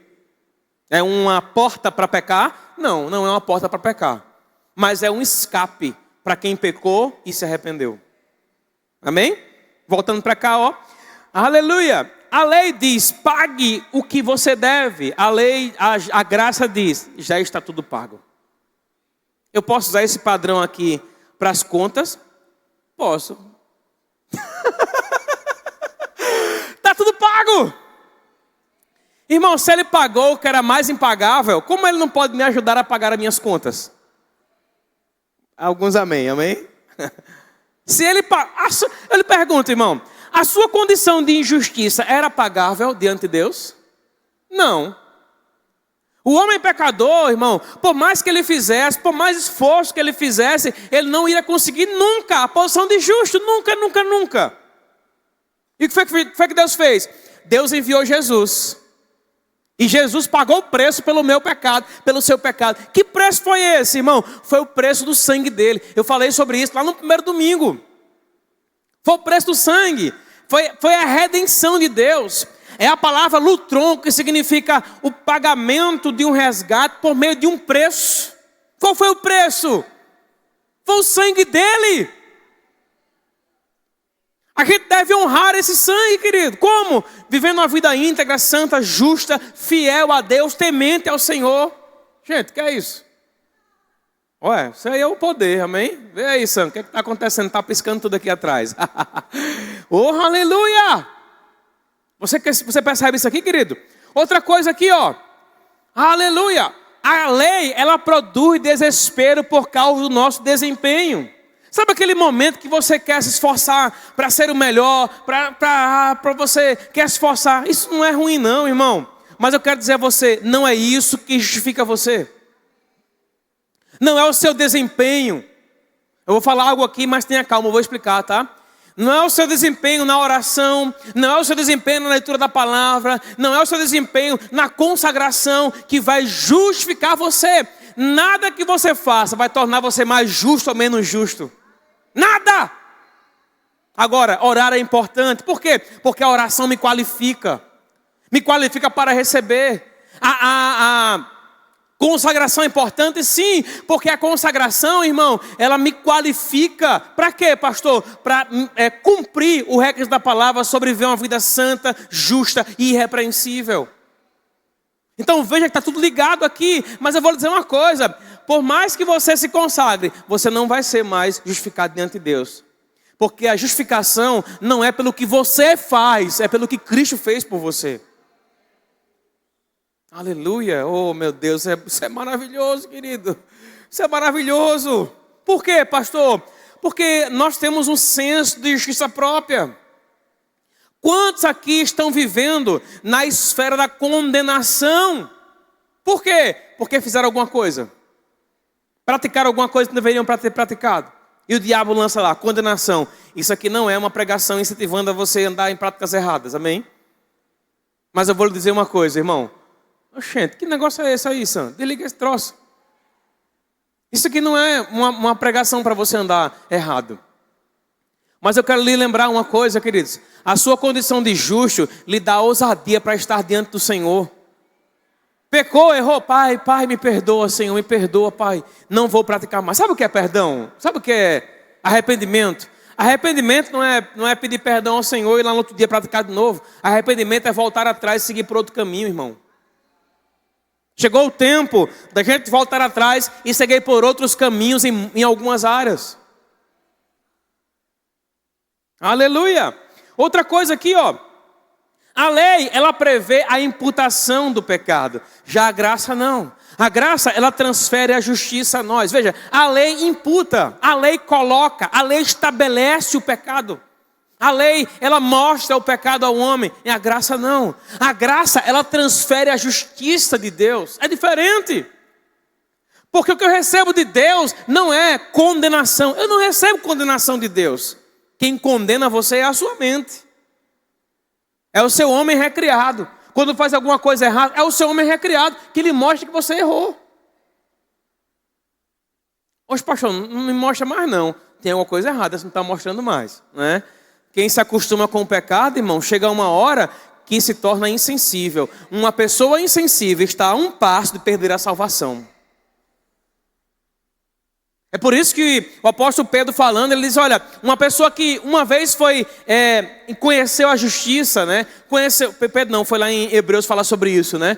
É uma porta para pecar? Não, não é uma porta para pecar. Mas é um escape para quem pecou e se arrependeu. Amém? Voltando para cá, ó. Aleluia. A lei diz, pague o que você deve. A graça diz, já está tudo pago. Eu posso usar esse padrão aqui para as contas? Posso. Está tudo pago. Irmão, se ele pagou o que era mais impagável, como ele não pode me ajudar a pagar as minhas contas? Alguns amém, amém? Se ele eu lhe pergunto, irmão, a sua condição de injustiça era pagável diante de Deus? Não. O homem pecador, irmão, por mais que ele fizesse, por mais esforço que ele fizesse, ele não ia conseguir nunca a posição de justo, nunca, nunca, nunca. E o que foi que Deus fez? Deus enviou Jesus. E Jesus pagou o preço pelo meu pecado, pelo seu pecado. Que preço foi esse, irmão? Foi o preço do sangue dele. Eu falei sobre isso lá no primeiro domingo. Foi o preço do sangue. Foi a redenção de Deus. É a palavra lutron, que significa o pagamento de um resgate por meio de um preço. Qual foi o preço? Foi o sangue dele. A gente deve honrar esse sangue, querido. Como? Vivendo uma vida íntegra, santa, justa, fiel a Deus, temente ao Senhor. Gente, o que é isso? Ué, isso aí é o poder, amém? Vê aí, Sam, o que está acontecendo? Está piscando tudo aqui atrás. Oh, aleluia! Você percebe isso aqui, querido? Outra coisa aqui, ó. Aleluia! A lei, ela produz desespero por causa do nosso desempenho. Sabe aquele momento que você quer se esforçar para ser o melhor, para você quer se esforçar? Isso não é ruim não, irmão. Mas eu quero dizer a você, não é isso que justifica você. Não é o seu desempenho. Eu vou falar algo aqui, mas tenha calma, eu vou explicar, tá? Não é o seu desempenho na oração, não é o seu desempenho na leitura da palavra, não é o seu desempenho na consagração que vai justificar você. Nada que você faça vai tornar você mais justo ou menos justo. Nada! Agora, orar é importante. Por quê? Porque a oração me qualifica. Me qualifica para receber. A consagração é importante, sim. Porque a consagração, irmão, ela me qualifica. Para quê, pastor? Para cumprir o requisito da palavra sobre viver uma vida santa, justa e irrepreensível. Então veja que está tudo ligado aqui. Mas eu vou lhe dizer uma coisa. Por mais que você se consagre, você não vai ser mais justificado diante de Deus. Porque a justificação não é pelo que você faz, é pelo que Cristo fez por você. Aleluia. Oh, meu Deus, isso é maravilhoso, querido. Isso é maravilhoso. Por quê, pastor? Porque nós temos um senso de justiça própria. Quantos aqui estão vivendo na esfera da condenação? Por quê? Porque fizeram alguma coisa. Praticaram alguma coisa que não deveriam ter praticado. E o diabo lança lá, condenação. Isso aqui não é uma pregação incentivando a você andar em práticas erradas, amém? Mas eu vou lhe dizer uma coisa, irmão. Oxente, que negócio é esse aí, Sam? Desliga esse troço. Isso aqui não é uma pregação para você andar errado. Mas eu quero lhe lembrar uma coisa, queridos. A sua condição de justo lhe dá ousadia para estar diante do Senhor. Pecou, errou, pai, me perdoa, Senhor, me perdoa, pai. Não vou praticar mais. Sabe o que é perdão? Sabe o que é arrependimento? Arrependimento não é pedir perdão ao Senhor e lá no outro dia praticar de novo. Arrependimento é voltar atrás e seguir por outro caminho, irmão. Chegou o tempo da gente voltar atrás e seguir por outros caminhos em algumas áreas. Aleluia! Outra coisa aqui, ó. A lei, ela prevê a imputação do pecado. Já a graça não. A graça, ela transfere a justiça a nós. Veja, a lei imputa, a lei coloca, a lei estabelece o pecado. A lei, ela mostra o pecado ao homem. E a graça não. A graça, ela transfere a justiça de Deus. É diferente. Porque o que eu recebo de Deus não é condenação. Eu não recebo condenação de Deus. Quem condena você é a sua mente. É o seu homem recriado. Quando faz alguma coisa errada, é o seu homem recriado que lhe mostra que você errou. Hoje, pastor, não me mostra mais não. Tem alguma coisa errada, você não está mostrando mais, né? Quem se acostuma com o pecado, irmão, chega uma hora que se torna insensível. Uma pessoa insensível está a um passo de perder a salvação. É por isso que o apóstolo Pedro falando, ele diz, olha, uma pessoa que uma vez conheceu a justiça, né? Pedro não, foi lá em Hebreus falar sobre isso, né?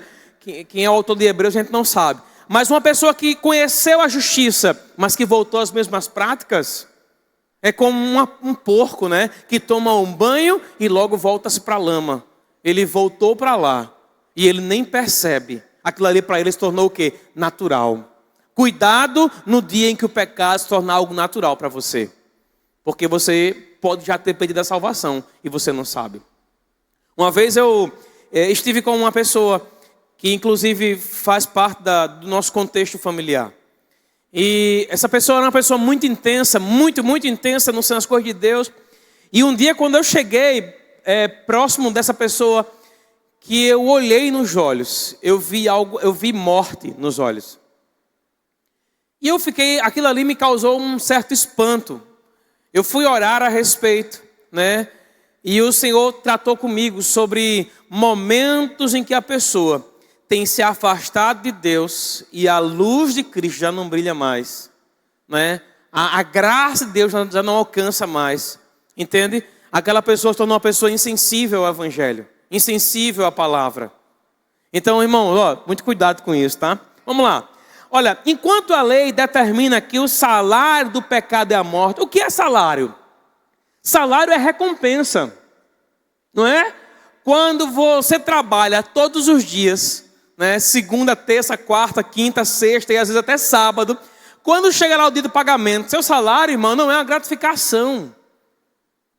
Quem é o autor de Hebreus a gente não sabe. Mas uma pessoa que conheceu a justiça, mas que voltou às mesmas práticas, é como um porco, né? Que toma um banho e logo volta-se para a lama. Ele voltou para lá e ele nem percebe. Aquilo ali para ele se tornou o quê? Natural. Cuidado no dia em que o pecado se tornar algo natural para você. Porque você pode já ter perdido a salvação e você não sabe. Uma vez eu estive com uma pessoa que inclusive faz parte do nosso contexto familiar. E essa pessoa era uma pessoa muito intensa, muito intensa nas coisas de Deus. E um dia quando eu cheguei próximo dessa pessoa, que eu olhei nos olhos, eu vi morte nos olhos. E aquilo ali me causou um certo espanto. Eu fui orar a respeito, né? E o Senhor tratou comigo sobre momentos em que a pessoa tem se afastado de Deus e a luz de Cristo já não brilha mais, né? A graça de Deus já não alcança mais, entende? Aquela pessoa se tornou uma pessoa insensível ao Evangelho, insensível à palavra. Então, irmão, muito cuidado com isso, tá? Vamos lá. Olha, enquanto a lei determina que o salário do pecado é a morte, o que é salário? Salário é recompensa, não é? Quando você trabalha todos os dias, né? Segunda, terça, quarta, quinta, sexta e às vezes até sábado, quando chega lá o dia do pagamento, seu salário, irmão, não é uma gratificação.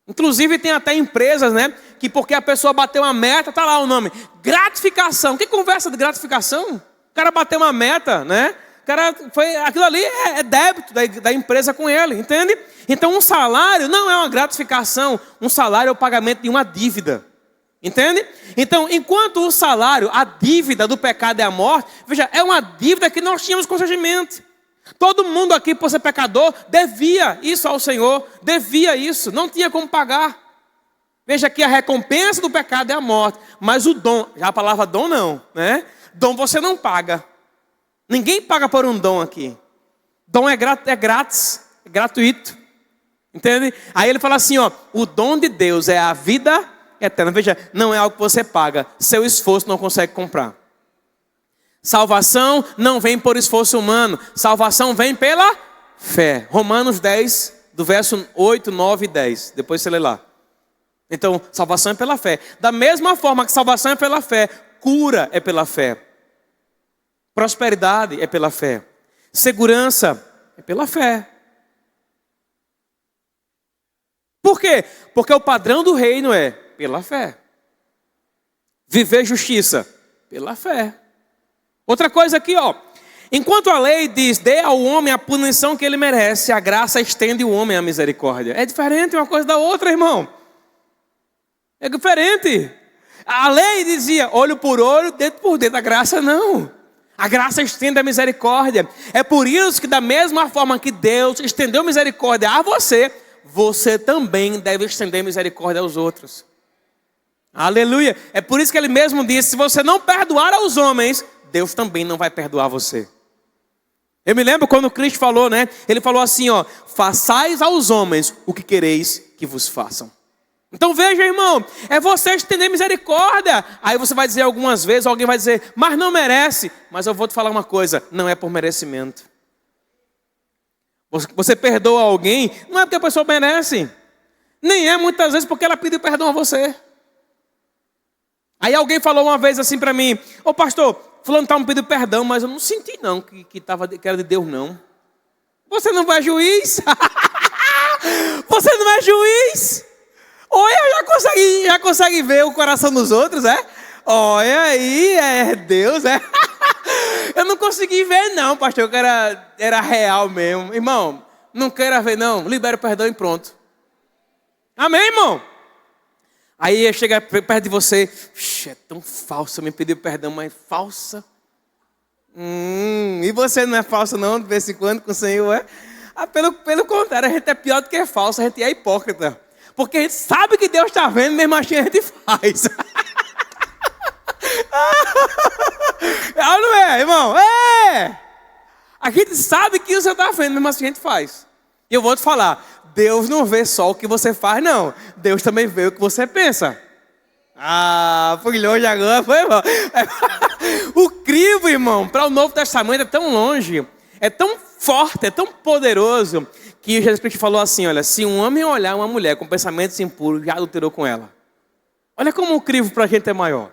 Inclusive tem até empresas, né? Que porque a pessoa bateu uma meta, tá lá o nome, gratificação. Que conversa de gratificação? O cara bateu uma meta, né? Aquilo ali é débito da empresa com ele, entende? Então um salário não é uma gratificação, um salário é o pagamento de uma dívida, entende? Então enquanto o salário, a dívida do pecado é a morte, veja, é uma dívida que nós tínhamos constrangimento. Todo mundo aqui, por ser pecador, devia isso ao Senhor, devia isso, não tinha como pagar. Veja que a recompensa do pecado é a morte, mas o dom, já a palavra dom não, né? Dom você não paga. Ninguém paga por um dom aqui. Dom é grátis, é gratuito. Entende? Aí ele fala assim, ó, o dom de Deus é a vida eterna. Veja, não é algo que você paga. Seu esforço não consegue comprar. Salvação não vem por esforço humano. Salvação vem pela fé. Romanos 10, do verso 8, 9 e 10. Depois você lê lá. Então, salvação é pela fé. Da mesma forma que salvação é pela fé, cura é pela fé. Prosperidade é pela fé. Segurança é pela fé. Por quê? Porque o padrão do reino é pela fé. Viver justiça pela fé. Outra coisa aqui, ó. Enquanto a lei diz, dê ao homem a punição que ele merece, a graça estende o homem à misericórdia. É diferente uma coisa da outra, irmão. É diferente. A lei dizia, olho por olho, dedo por dedo. A graça não. A graça estende a misericórdia. É por isso que da mesma forma que Deus estendeu misericórdia a você, você também deve estender misericórdia aos outros. Aleluia. É por isso que ele mesmo disse, se você não perdoar aos homens, Deus também não vai perdoar você. Eu me lembro quando Cristo falou, né? Ele falou assim, ó, façais aos homens o que quereis que vos façam. Então veja, irmão, é você estender misericórdia. Aí você vai dizer algumas vezes, alguém vai dizer, mas não merece. Mas eu vou te falar uma coisa, não é por merecimento. Você perdoa alguém, não é porque a pessoa merece. Nem é muitas vezes porque ela pediu perdão a você. Aí alguém falou uma vez assim para mim, ô pastor, fulano estava me pedindo perdão, mas eu não senti não que era de Deus não. Você não é juiz? Você não é juiz? Olha, já consegue ver o coração dos outros, é? Olha aí, é Deus, é? Eu não consegui ver não, pastor, que era real mesmo. Irmão, não queira ver não, libera o perdão e pronto. Amém, irmão? Aí chega perto de você, é tão falsa, me pediu perdão, mas falsa. E você não é falso não, de vez em quando com o Senhor, é? Pelo contrário, a gente é pior do que é falso, a gente é hipócrita. Porque a gente sabe que Deus está vendo, mesmo assim a gente faz. Ah, não é, irmão? É! A gente sabe que você está vendo, mas assim a gente faz. E eu vou te falar, Deus não vê só o que você faz, não. Deus também vê o que você pensa. Ah, fui longe agora, foi, irmão? O crivo, irmão, para o Novo Testamento é tão longe, é tão forte, é tão poderoso, que Jesus Cristo falou assim, olha, se um homem olhar uma mulher com pensamentos impuros, já adulterou com ela. Olha como o crivo para a gente é maior.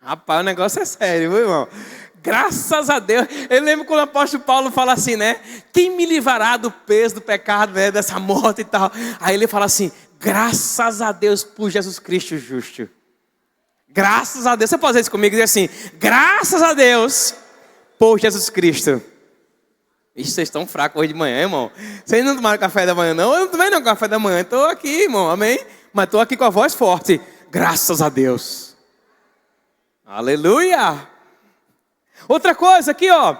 Rapaz, o negócio é sério, viu, irmão? Graças a Deus. Eu lembro quando o apóstolo Paulo fala assim, né? Quem me livrará do peso do pecado, né? Dessa morte e tal. Aí ele fala assim, graças a Deus por Jesus Cristo justo. Graças a Deus. Você pode dizer isso comigo e dizer assim, graças a Deus por Jesus Cristo. Ixi, vocês estão fracos hoje de manhã, irmão. Vocês não tomaram café da manhã, não? Eu não tomei não café da manhã. Estou aqui, irmão, amém? Mas estou aqui com a voz forte. Graças a Deus. Aleluia. Outra coisa aqui, ó.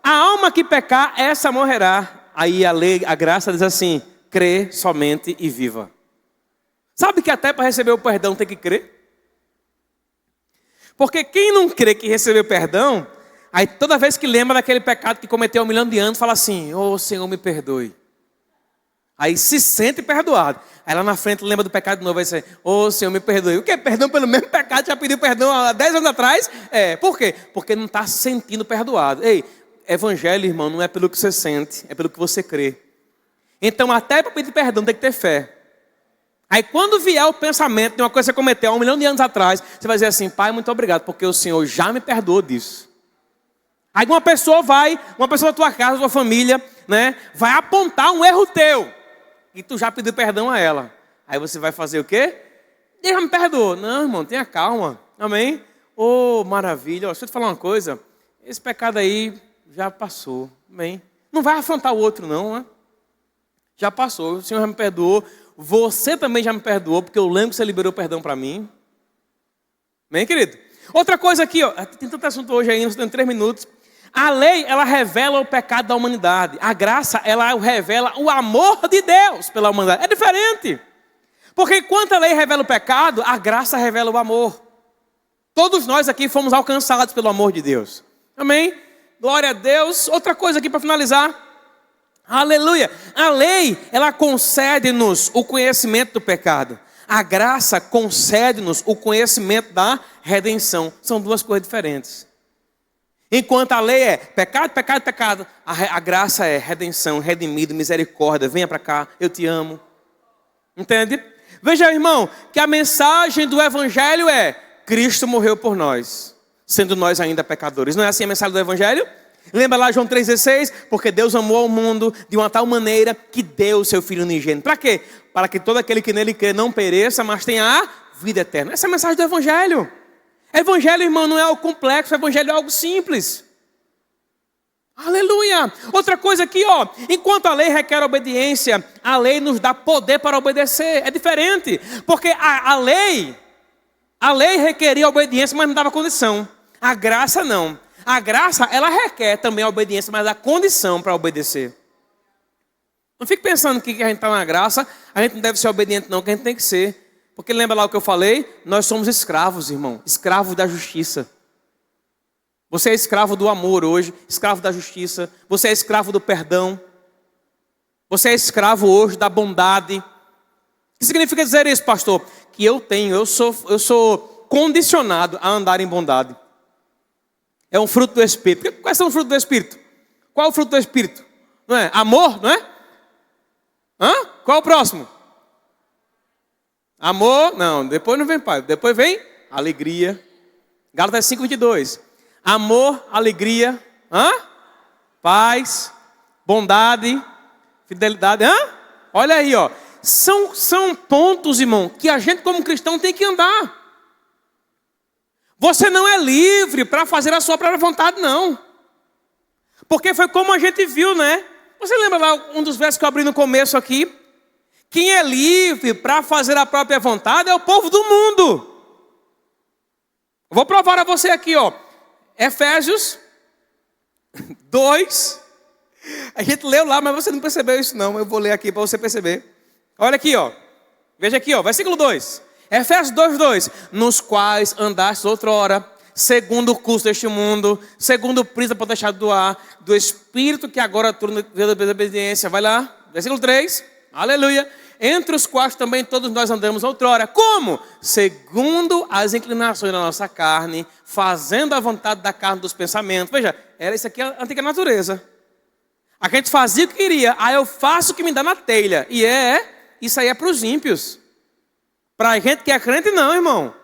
A alma que pecar, essa morrerá. Aí a lei, a graça diz assim, crê somente e viva. Sabe que até para receber o perdão tem que crer? Porque quem não crê que recebeu perdão, aí toda vez que lembra daquele pecado que cometeu há 1 milhão de anos, fala assim, ô Senhor, me perdoe. Aí se sente perdoado. Aí lá na frente lembra do pecado de novo, aí você, ô Senhor, me perdoe. O que? Perdão pelo mesmo pecado, já pediu perdão há 10 anos atrás? Por quê? Porque não está se sentindo perdoado. Ei, evangelho, irmão, não é pelo que você sente, é pelo que você crê. Então até para pedir perdão tem que ter fé. Aí quando vier o pensamento de uma coisa que você cometeu há 1 milhão de anos atrás, você vai dizer assim, Pai, muito obrigado, porque o Senhor já me perdoou disso. Aí uma pessoa da tua casa, da tua família, né, vai apontar um erro teu. E tu já pediu perdão a ela. Aí você vai fazer o quê? Deus já me perdoou. Não, irmão, tenha calma. Amém? Oh, maravilha. Deixa eu te falar uma coisa. Esse pecado aí já passou. Amém? Não vai afrontar o outro, não, né? Já passou. O Senhor já me perdoou. Você também já me perdoou, porque eu lembro que você liberou perdão para mim. Amém, querido? Outra coisa aqui, ó. Tem tanto assunto hoje ainda, nós temos 3 minutos. A lei, ela revela o pecado da humanidade. A graça, ela revela o amor de Deus pela humanidade. É diferente. Porque enquanto a lei revela o pecado, a graça revela o amor. Todos nós aqui fomos alcançados pelo amor de Deus. Amém? Glória a Deus. Outra coisa aqui para finalizar. Aleluia. A lei, ela concede-nos o conhecimento do pecado. A graça concede-nos o conhecimento da redenção. São duas coisas diferentes. Enquanto a lei é pecado, pecado, pecado, a graça é redenção, redimido, misericórdia. Venha para cá, eu te amo. Entende? Veja, irmão, que a mensagem do Evangelho é Cristo morreu por nós, sendo nós ainda pecadores. Não é assim a mensagem do Evangelho? Lembra lá João 3,16? Porque Deus amou o mundo de uma tal maneira que deu o seu Filho unigênito. Para quê? Para que todo aquele que nele crê não pereça, mas tenha a vida eterna. Essa é a mensagem do Evangelho. Evangelho, irmão, não é algo complexo, o Evangelho é algo simples. Aleluia! Outra coisa aqui, ó. Enquanto a lei requer obediência, a lei nos dá poder para obedecer. É diferente, porque a lei requeria obediência, mas não dava condição. A graça não. A graça, ela requer também a obediência, mas dá condição para obedecer. Não fique pensando que a gente está na graça, a gente não deve ser obediente não, que a gente tem que ser. Porque lembra lá o que eu falei? Nós somos escravos, irmão. Escravos da justiça. Você é escravo do amor hoje. Escravo da justiça. Você é escravo do perdão. Você é escravo hoje da bondade. O que significa dizer isso, pastor? Que eu sou condicionado a andar em bondade. É um fruto do Espírito. Quais são os frutos do Espírito? Qual é o fruto do Espírito? Não é? Amor, não é? Qual é o próximo? Amor, não, depois não vem pai, depois vem alegria. Gálatas 5:22. Amor, alegria, paz, bondade, fidelidade. Olha aí, ó. São pontos, irmão, que a gente como cristão tem que andar. Você não é livre para fazer a sua própria vontade, não. Porque foi como a gente viu, né? Você lembra lá um dos versos que eu abri no começo aqui? Quem é livre para fazer a própria vontade é o povo do mundo. Vou provar a você aqui, ó. Efésios 2. A gente leu lá, mas você não percebeu isso não. Eu vou ler aqui para você perceber. Olha aqui, ó. Veja aqui, ó. Versículo 2. Efésios 2:2. Nos quais andastes outrora, segundo o curso deste mundo, segundo o príncipe da potestade do ar, do espírito que agora turna pela desobediência. Vai lá, versículo 3. Aleluia. Entre os quais também todos nós andamos outrora. Como? Segundo as inclinações da nossa carne, fazendo a vontade da carne dos pensamentos. Veja, era isso aqui a antiga natureza. A gente fazia o que queria. Eu faço o que me dá na telha. E isso aí é para os ímpios. Para a gente que é crente, não, irmão.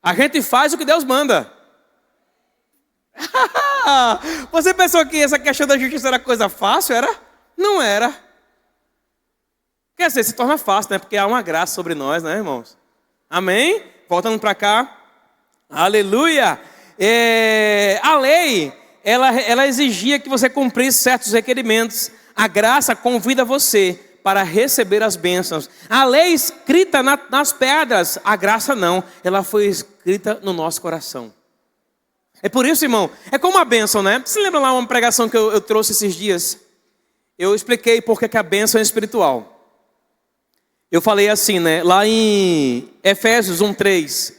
A gente faz o que Deus manda. Você pensou que essa questão da justiça era coisa fácil? Era? Não era. Quer dizer, se torna fácil, né? Porque há uma graça sobre nós, né, irmãos? Amém? Voltando para cá. Aleluia! A lei, ela exigia que você cumprisse certos requerimentos. A graça convida você para receber as bênçãos. A lei escrita nas pedras, a graça não. Ela foi escrita no nosso coração. É por isso, irmão, é como a bênção, né? Você lembra lá uma pregação que eu trouxe esses dias? Eu expliquei por que a bênção é espiritual. Eu falei assim, né? Lá em Efésios 1:3,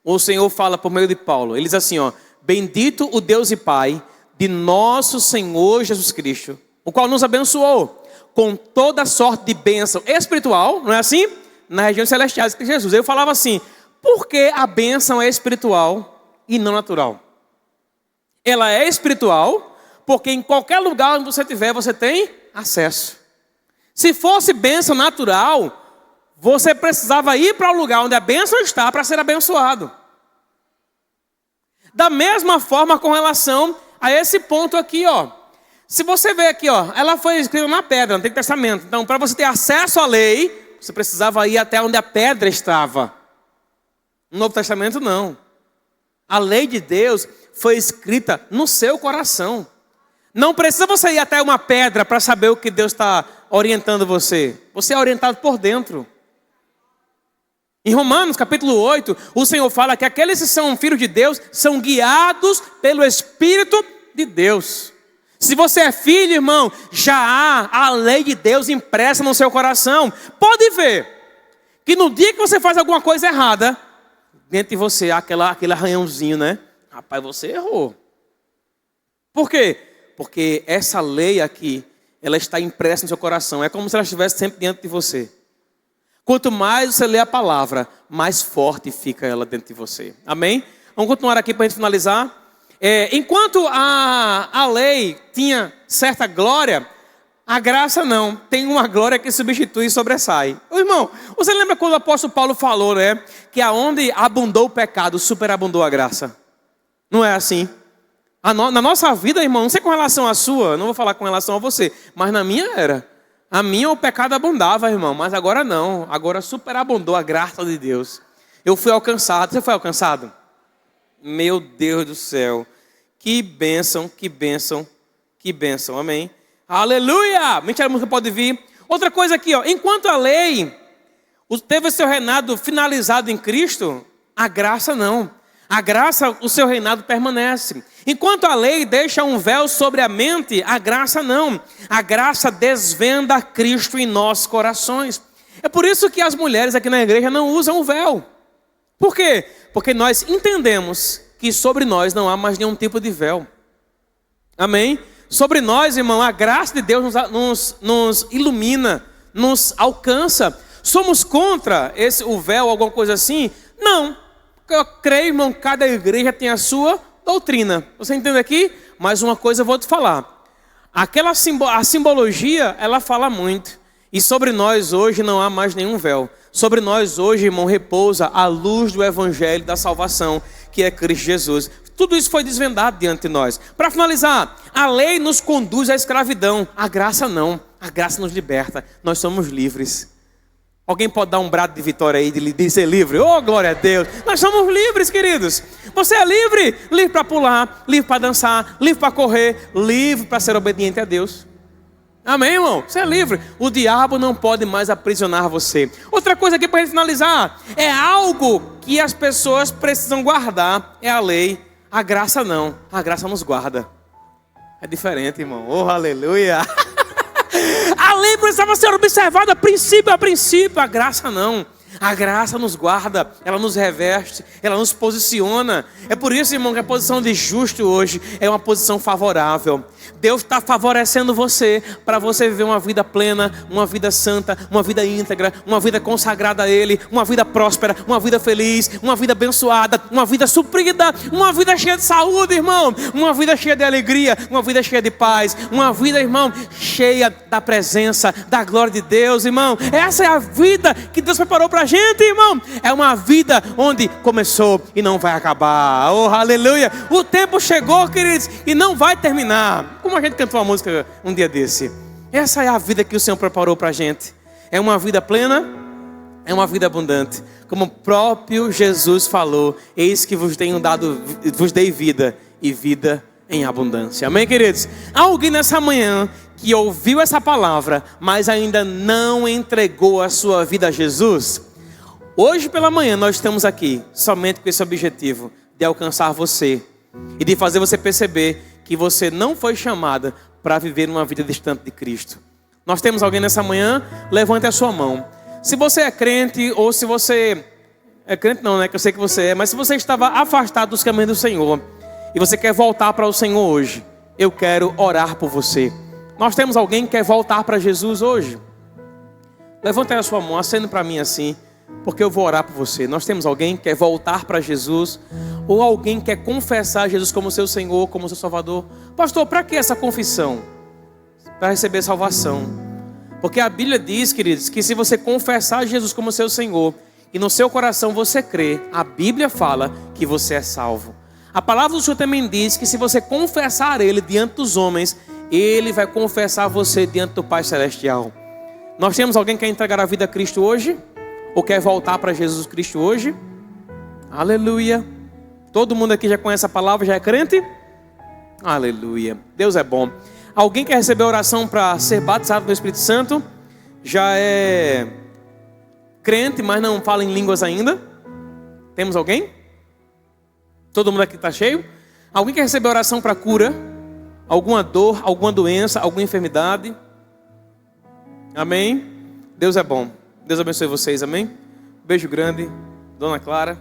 o Senhor fala por meio de Paulo. Ele diz assim, ó: bendito o Deus e Pai de nosso Senhor Jesus Cristo, o qual nos abençoou com toda sorte de bênção espiritual, não é assim? Nas regiões celestiais de Jesus. Eu falava assim, por que a bênção é espiritual e não natural? Ela é espiritual porque em qualquer lugar onde você estiver, você tem acesso. Se fosse bênção natural, você precisava ir para o lugar onde a bênção está para ser abençoado. Da mesma forma com relação a esse ponto aqui, ó. Se você ver aqui, ó, ela foi escrita na pedra, no Antigo Testamento. Então, para você ter acesso à lei, você precisava ir até onde a pedra estava. No Novo Testamento, não. A lei de Deus foi escrita no seu coração. Não precisa você ir até uma pedra para saber o que Deus está orientando você. Você é orientado por dentro. Em Romanos capítulo 8, o Senhor fala que aqueles que são filhos de Deus são guiados pelo Espírito de Deus. Se você é filho, irmão, já há a lei de Deus impressa no seu coração. Pode ver que no dia que você faz alguma coisa errada, dentro de você há aquele arranhãozinho, né? Rapaz, você errou. Por quê? Porque essa lei aqui, ela está impressa no seu coração. É como se ela estivesse sempre dentro de você. Quanto mais você lê a palavra, mais forte fica ela dentro de você. Amém? Vamos continuar aqui para a gente finalizar. Enquanto a lei tinha certa glória, a graça não. Tem uma glória que substitui e sobressai. Irmão, você lembra quando o apóstolo Paulo falou, né? Que aonde abundou o pecado, superabundou a graça. Não é assim? Na nossa vida, irmão, não sei com relação à sua, não vou falar com relação a você, mas na minha era. A minha o pecado abundava, irmão, mas agora não. Agora superabundou a graça de Deus. Eu fui alcançado. Você foi alcançado? Meu Deus do céu. Que bênção, que bênção, que bênção. Amém? Aleluia! Mentira, a música pode vir. Outra coisa aqui, ó. Enquanto a lei teve o seu reinado finalizado em Cristo, a graça não. A graça, o seu reinado permanece. Enquanto a lei deixa um véu sobre a mente, a graça não. A graça desvenda Cristo em nossos corações. É por isso que as mulheres aqui na igreja não usam o véu. Por quê? Porque nós entendemos que sobre nós não há mais nenhum tipo de véu. Amém? Sobre nós, irmão, a graça de Deus nos ilumina, nos alcança. Somos contra o véu, alguma coisa assim? Não. Eu creio, irmão, cada igreja tem a sua doutrina. Você entende aqui? Mas uma coisa eu vou te falar. A simbologia, ela fala muito. E sobre nós hoje não há mais nenhum véu. Sobre nós hoje, irmão, repousa a luz do evangelho da salvação, que é Cristo Jesus. Tudo isso foi desvendado diante de nós. Para finalizar, a lei nos conduz à escravidão. A graça não. A graça nos liberta. Nós somos livres. Alguém pode dar um brado de vitória aí, de ser livre? Oh, glória a Deus! Nós somos livres, queridos. Você é livre? Livre para pular, livre para dançar, livre para correr, livre para ser obediente a Deus. Amém, irmão? Você é livre. O diabo não pode mais aprisionar você. Outra coisa aqui para a gente finalizar. É algo que as pessoas precisam guardar. É a lei. A graça não. A graça nos guarda. É diferente, irmão. Oh, aleluia! A lei precisava ser observada princípio a princípio, a graça não. A graça nos guarda, ela nos reveste, ela nos posiciona. É por isso, irmão, que a posição de justo hoje é uma posição favorável. Deus está favorecendo você para você viver uma vida plena, uma vida santa, uma vida íntegra, uma vida consagrada a Ele, uma vida próspera, uma vida feliz, uma vida abençoada, uma vida suprida, uma vida cheia de saúde, irmão, uma vida cheia de alegria, uma vida cheia de paz, uma vida, irmão, cheia da presença, da glória de Deus, irmão. Essa é a vida que Deus preparou para a gente, irmão. É uma vida onde começou e não vai acabar. Oh, aleluia! O tempo chegou, queridos, e não vai terminar. Como a gente cantou uma música um dia desse. Essa é a vida que o Senhor preparou para a gente. É uma vida plena, é uma vida abundante. Como o próprio Jesus falou: eis que vos dei vida e vida em abundância. Amém, queridos? Alguém nessa manhã que ouviu essa palavra, mas ainda não entregou a sua vida a Jesus? Hoje pela manhã nós estamos aqui somente com esse objetivo de alcançar você e de fazer você perceber que você não foi chamada para viver uma vida distante de Cristo. Nós temos alguém nessa manhã? Levante a sua mão. Se você é crente, ou se você... É crente não, né? Que eu sei que você é. Mas se você estava afastado dos caminhos do Senhor e você quer voltar para o Senhor hoje, eu quero orar por você. Nós temos alguém que quer voltar para Jesus hoje? Levante a sua mão, acende para mim assim, porque eu vou orar por você. Nós temos alguém que quer voltar para Jesus, ou alguém que quer confessar Jesus como seu Senhor, como seu Salvador. Pastor, para que essa confissão? Para receber salvação. Porque a Bíblia diz, queridos, que se você confessar Jesus como seu Senhor e no seu coração você crê, a Bíblia fala que você é salvo. A palavra do Senhor também diz que se você confessar Ele diante dos homens, Ele vai confessar você diante do Pai Celestial. Nós temos alguém que quer entregar a vida a Cristo hoje? Ou quer voltar para Jesus Cristo hoje? Aleluia. Todo mundo aqui já conhece a palavra, já é crente? Aleluia. Deus é bom. Alguém quer receber a oração para ser batizado no Espírito Santo? Já é crente, mas não fala em línguas ainda? Temos alguém? Todo mundo aqui está cheio? Alguém quer receber a oração para cura? Alguma dor, alguma doença, alguma enfermidade? Amém? Deus é bom. Deus abençoe vocês, amém? Beijo grande, Dona Clara.